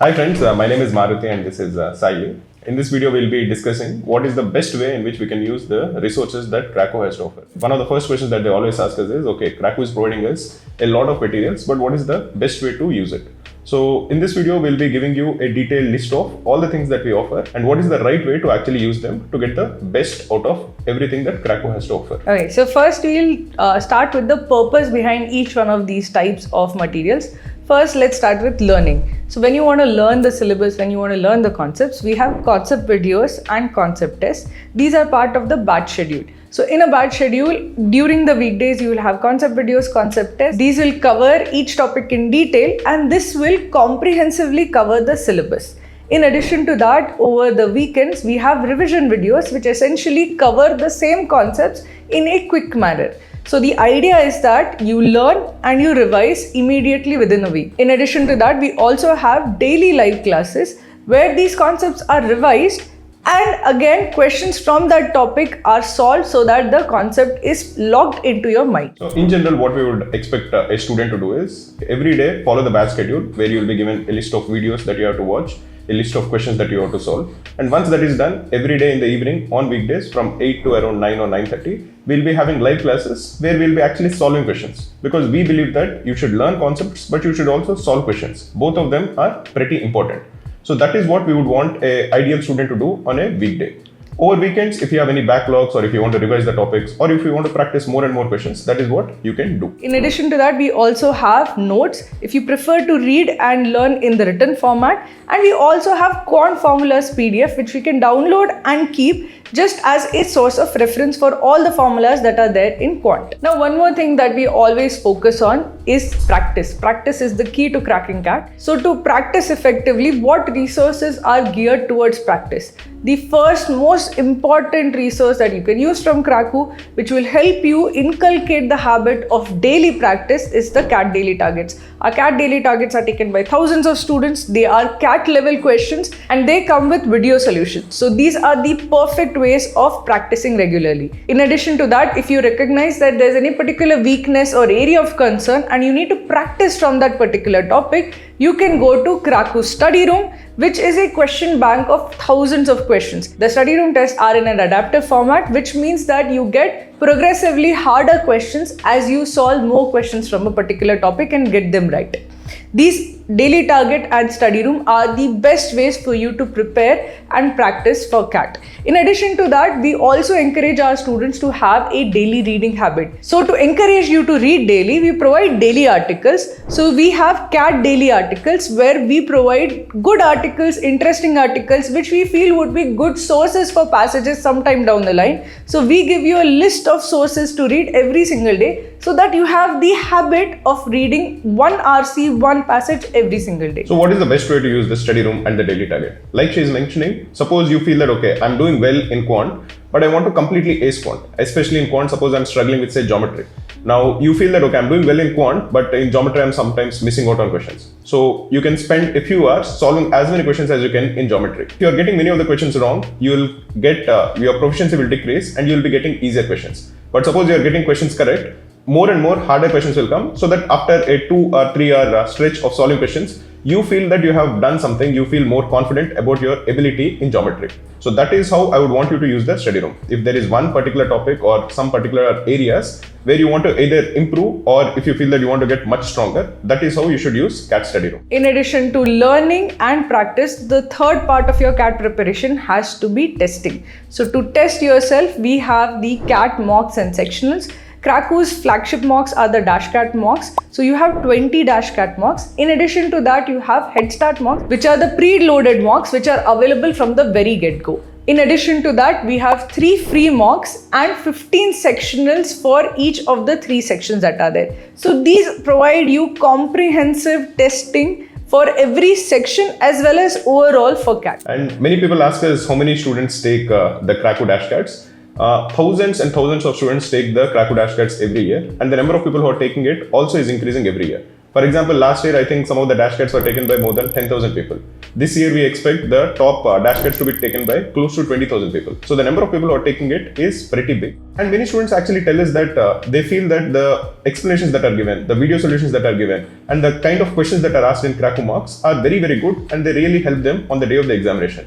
Hi friends, my name is Maruti and this is Sayali. In this video, we'll be discussing what is the best way in which we can use the resources that Cracku has to offer. One of the first questions that they always ask us is, okay, Cracku is providing us a lot of materials, but what is the best way to use it? So in this video, we'll be giving you a detailed list of all the things that we offer and what is the right way to actually use them to get the best out of everything that Cracku has to offer. Okay, so first we'll start with the purpose behind each one of these types of materials. First, let's start with learning. So when you want to learn the syllabus, when you want to learn the concepts, we have concept videos and concept tests. These are part of the batch schedule. So in a batch schedule, during the weekdays, you will have concept videos, concept tests. These will cover each topic in detail and this will comprehensively cover the syllabus. In addition to that, over the weekends, we have revision videos which essentially cover the same concepts in a quick manner. So the idea is that you learn and you revise immediately within a week. In addition to that, we also have daily live classes where these concepts are revised and again questions from that topic are solved so that the concept is locked into your mind. So in general, what we would expect a student to do is every day follow the batch schedule where you will be given a list of videos that you have to watch, a list of questions that you have to solve. And once that is done, every day in the evening on weekdays from 8 to around 9 or 9:30, we'll be having live classes where we'll be actually solving questions. Because we believe that you should learn concepts, but you should also solve questions. Both of them are pretty important. So that is what we would want an ideal student to do on a weekday. Over weekends, if you have any backlogs or if you want to revise the topics or if you want to practice more and more questions, that is what you can do. In addition to that, we also have notes if you prefer to read and learn in the written format. And we also have Quant formulas PDF which we can download and keep just as a source of reference for all the formulas that are there in Quant. Now, one more thing that we always focus on is practice. Practice is the key to cracking CAT. So to practice effectively, what resources are geared towards practice? The first most important resource that you can use from Cracku, which will help you inculcate the habit of daily practice, is the CAT daily targets. Our CAT daily targets are taken by thousands of students. They are CAT level questions and they come with video solutions. So these are the perfect ways of practicing regularly. In addition to that, if you recognize that there's any particular weakness or area of concern and you need to practice from that particular topic, you can go to Cracku Study Room, which is a question bank of thousands of questions. The study room tests are in an adaptive format, which means that you get progressively harder questions as you solve more questions from a particular topic and get them right. These daily target and study room are the best ways for you to prepare and practice for CAT. In addition to that, we also encourage our students to have a daily reading habit. So to encourage you to read daily, we provide daily articles. So we have CAT daily articles where we provide good articles, interesting articles, which we feel would be good sources for passages sometime down the line. So we give you a list of sources to read every single day so that you have the habit of reading one RC, one passage every single day. So what is the best way to use the study room and the daily target? Like she is mentioning, suppose you feel that, okay, I'm doing well in Quant, but I want to completely ace Quant, especially in Quant, suppose I'm struggling with say geometry. Now you feel that, okay, I'm doing well in Quant, but in geometry, I'm sometimes missing out on questions. So you can spend a few hours solving as many questions as you can in geometry. If you're getting many of the questions wrong, you'll get, your proficiency will decrease and you'll be getting easier questions. But suppose you're getting questions correct, more and more harder questions will come so that after a 2 or 3 hour stretch of solving questions, you feel that you have done something, you feel more confident about your ability in geometry. So that is how I would want you to use the study room. If there is one particular topic or some particular areas where you want to either improve or if you feel that you want to get much stronger, that is how you should use CAT study room. In addition to learning and practice, the third part of your CAT preparation has to be testing. So to test yourself, we have the CAT mocks and sectionals. Cracku's flagship mocks are the DashCAT mocks. So you have 20 DashCAT mocks. In addition to that, you have Head Start mocks, which are the pre-loaded mocks, which are available from the very get-go. In addition to that, we have 3 free mocks and 15 sectionals for each of the 3 sections that are there. So these provide you comprehensive testing for every section as well as overall for CAT. And many people ask us how many students take the Cracku DashCATs. Thousands and thousands of students take the Cracku DashCATs every year, and the number of people who are taking it also is increasing every year. For example, last year I think some of the DashCATs were taken by more than 10,000 people. This year we expect the top DashCATs to be taken by close to 20,000 people. So the number of people who are taking it is pretty big. And many students actually tell us that they feel that the explanations that are given, the video solutions that are given, and the kind of questions that are asked in Cracku mocks are very, very good, and they really help them on the day of the examination.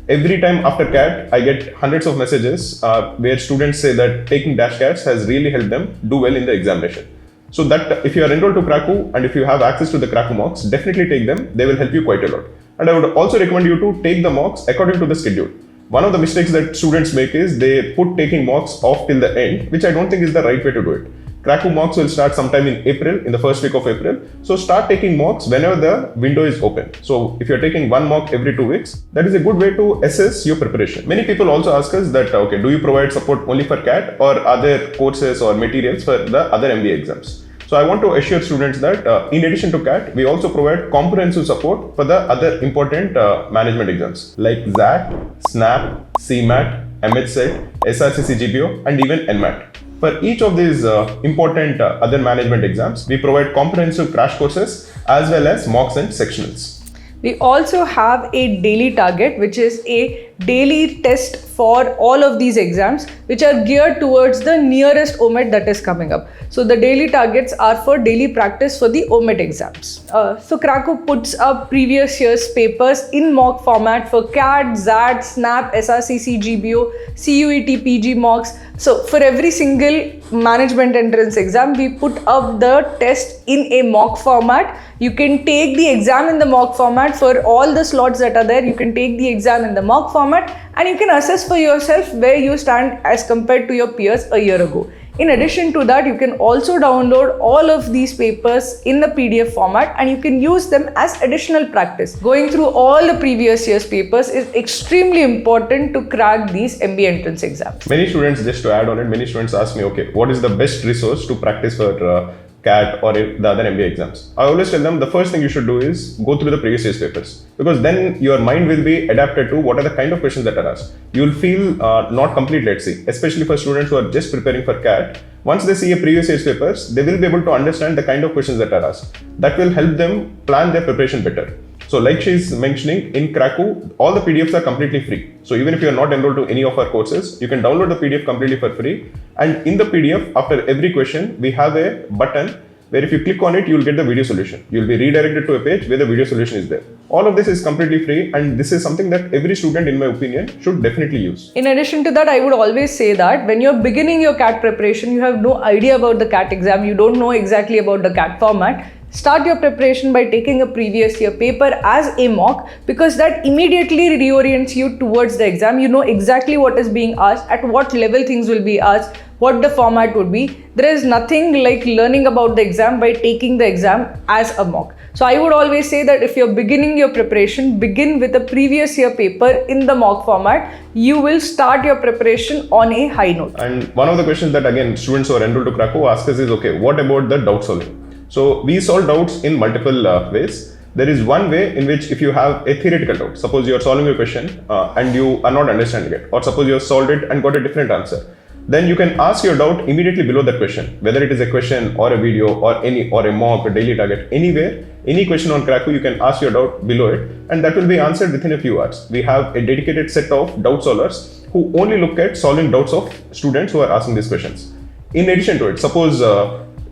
Every time after CAT, I get hundreds of messages where students say that taking DashCATs has really helped them do well in the examination. So that if you are enrolled to Cracku and if you have access to the Cracku mocks, definitely take them. They will help you quite a lot. And I would also recommend you to take the mocks according to the schedule. One of the mistakes that students make is they put taking mocks off till the end, which I don't think is the right way to do it. Cracku mocks will start sometime in April, in the first week of April. So start taking mocks whenever the window is open. So if you're taking one mock every 2 weeks, that is a good way to assess your preparation. Many people also ask us that, okay, do you provide support only for CAT or are there courses or materials for the other MBA exams? So I want to assure students that in addition to CAT, we also provide comprehensive support for the other important management exams like XAT, SNAP, CMAT, MAH-CET, SRCC GPO, and even NMAT. For each of these important other management exams, we provide comprehensive crash courses as well as mocks and sectionals. We also have a daily target, which is a daily test for all of these exams, which are geared towards the nearest OMET that is coming up. So the daily targets are for daily practice for the OMET exams. So Cracku puts up previous year's papers in mock format for CAT, XAT, SNAP, SRCC, GBO, CUET, PG mocks. So for every single management entrance exam, we put up the test in a mock format. You can take the exam in the mock format for all the slots that are there. You can take the exam in the mock format and you can assess for yourself where you stand as compared to your peers a year ago. In addition to that, you can also download all of these papers in the PDF format and you can use them as additional practice. Going through all the previous year's papers is extremely important to crack these MBA entrance exams. Many students, just to add on it, many students ask me, okay, what is the best resource to practice for CAT or the other MBA exams? I always tell them the first thing you should do is go through the previous year's papers, because then your mind will be adapted to what are the kind of questions that are asked. You will feel not complete, let's say, especially for students who are just preparing for CAT. Once they see a previous year's papers, they will be able to understand the kind of questions that are asked. That will help them plan their preparation better. So like she's mentioning, in Cracku, all the PDFs are completely free. So even if you're not enrolled to any of our courses, you can download the PDF completely for free. And in the PDF, after every question, we have a button where if you click on it, you'll get the video solution. You'll be redirected to a page where the video solution is there. All of this is completely free, and this is something that every student, in my opinion, should definitely use. In addition to that, I would always say that when you're beginning your CAT preparation, you have no idea about the CAT exam, you don't know exactly about the CAT format. Start your preparation by taking a previous year paper as a mock, because that immediately reorients you towards the exam. You know exactly what is being asked, at what level things will be asked, what the format would be. There is nothing like learning about the exam by taking the exam as a mock. So I would always say that if you're beginning your preparation, begin with a previous year paper in the mock format. You will start your preparation on a high note. And one of the questions that again students who are enrolled to Cracku ask us is, okay, what about the doubt solving? So we solve doubts in multiple ways. There is one way in which if you have a theoretical doubt, suppose you are solving a question and you are not understanding it, or suppose you have solved it and got a different answer, then you can ask your doubt immediately below that question, whether it is a question or a video or a mock, a daily target, anywhere, any question on Cracku, you can ask your doubt below it, and that will be answered within a few hours. We have a dedicated set of doubt solvers who only look at solving doubts of students who are asking these questions. In addition to it, suppose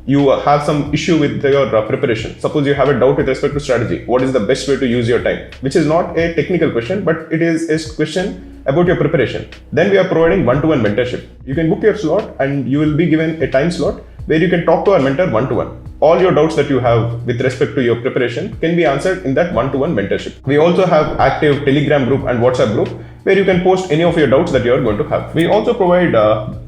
you have some issue with your preparation. Suppose you have a doubt with respect to strategy. What is the best way to use your time? Which is not a technical question, but it is a question about your preparation. Then we are providing one-to-one mentorship. You can book your slot and you will be given a time slot where you can talk to our mentor one-to-one. All your doubts that you have with respect to your preparation can be answered in that one-to-one mentorship. We also have active Telegram group and WhatsApp group where you can post any of your doubts that you are going to have. We also provide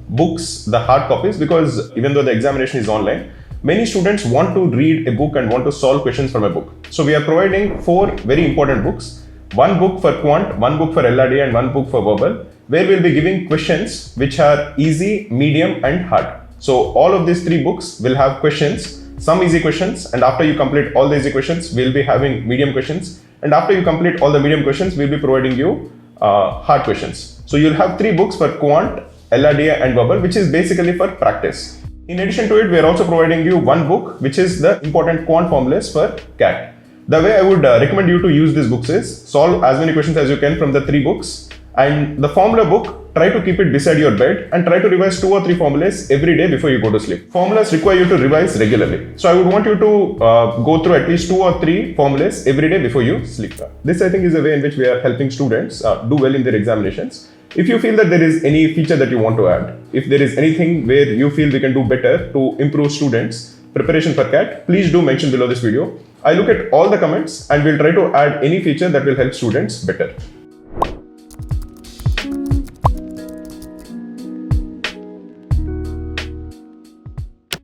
books, the hard copies, because even though the examination is online, many students want to read a book and want to solve questions from a book. So we are providing 4 very important books. One book for Quant, one book for LRDI, and one book for verbal, where we'll be giving questions which are easy, medium, and hard. So all of these 3 books will have questions, some easy questions, and after you complete all the easy questions, we'll be having medium questions. And after you complete all the medium questions, we'll be providing you hard questions. So you'll have 3 books for Quant, LRDI, and verbal, which is basically for practice. In addition to it, we are also providing you one book, which is the important quant formulas for CAT. The way I would recommend you to use these books is solve as many questions as you can from the 3 books. And the formula book, try to keep it beside your bed and try to revise 2 or 3 formulas every day before you go to sleep. Formulas require you to revise regularly. So I would want you to go through at least 2 or 3 formulas every day before you sleep. This I think is a way in which we are helping students do well in their examinations. If you feel that there is any feature that you want to add, if there is anything where you feel we can do better to improve students' preparation for CAT, please do mention below this video. I look at all the comments and we'll try to add any feature that will help students better.